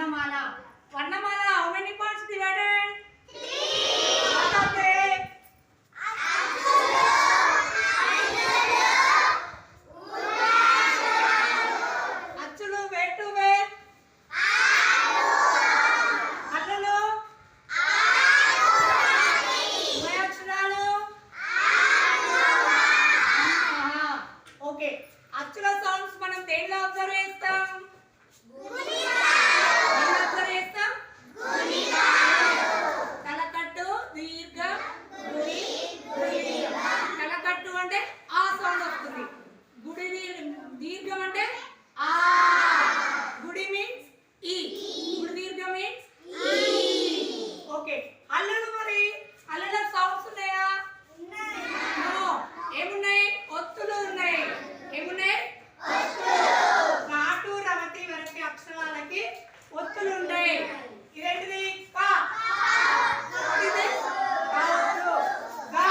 Varnamala. Varnamala, how many parts divided? 3. What are they? Achulu, where to where? Hallelu? Why Achulalu? Okay. Achula sounds మనం దేనిలో observe చేస్తాం? తలకట్టు దీర్ఘం గుడి తలకట్టు అంటే ఆ సౌండ్ వస్తుంది. గుడి దీర్ఘం అంటే ఆ. గుడి మీన్స్ ఈ. గుడి దీర్ఘం మీన్స్ ఓకే. హల్లులు మరి హల్లుల సౌండ్స్ ఉన్నాయా? నో. ఏమున్నాయి? ఒత్తులు ఉన్నాయి. ఏమున్నాయి? నాటు రవతి వరటి అక్షరాలకి ఒత్తులు ఉన్నాయి. ఇదేంటిది? కా. ఇది కావచ్చు. గా.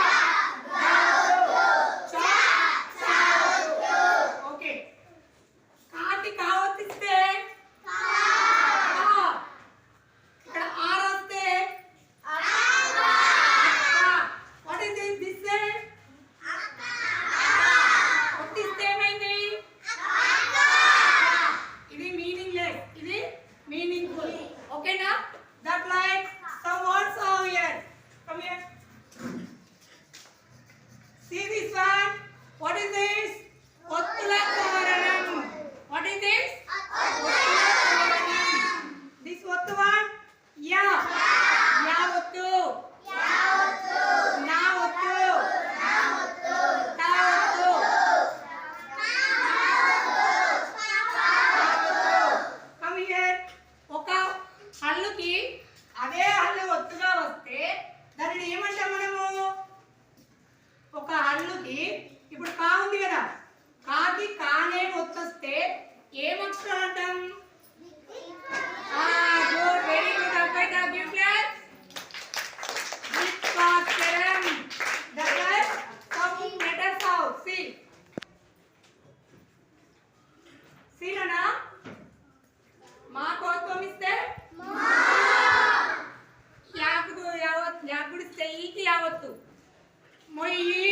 ఓకే. కాకి కావతిస్తే ఇక్కడ ఆర్ వస్తే వాట్ ఇస్ దిస్? దిస్ ఒత్తిస్తే ఏమైంది? ఇది మీనింగ్లెస్. ఇది మీనింగ్ఫుల్. ఓకేనా? That like some words are here. Come here. See this one. What is this? Ottula Karanam. What is this? Ottula Karanam. This ottu one? Ya. Ya ottu. Ya ottu. Na ottu. Na ottu. Ta ottu. Come here. ఒక హల్లుకి అదే హల్లు ఒత్తుగా వస్తే దానిని ఏమంటాం మనము? ఒక హల్లుకి ఇప్పుడు కా ఉంది కదా, కాకి కానే ఒత్తొస్తే ఏం అక్షరం అంటాం? గుడ్, వెరీ గుడ్ అబ్బాయి. Give class. ద్విత్వాక్షరం. That is some letters of C. సీనా మా కోత్వం ఇస్తే యాకుడిస్తే ఈకి యావత్తు. మొయ్యి.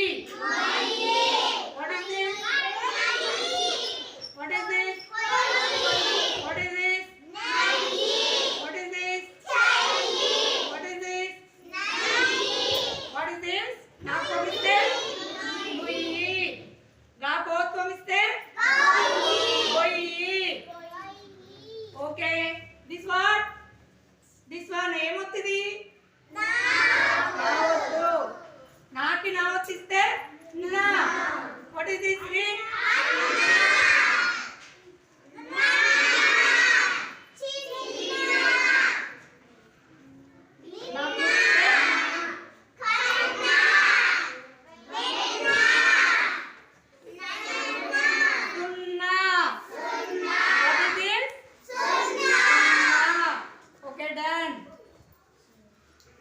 What is this? What is this? What is this? What is this? What is this? What is this? నా కోత్వం మొయ్యి. గా కోత్వం ఇస్తే మొయ్యి. Okay. This what? This one ఏమొత్తిది? నావత్తు. నాకి నావచ్చిస్తే నా. What is this? Read.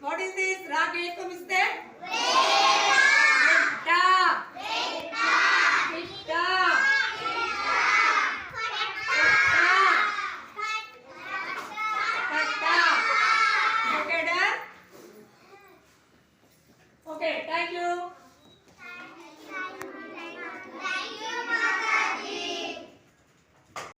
What is this? Raag ekam iste? Vetta. Vetta. Katta. Okay, done? Okay, thank you.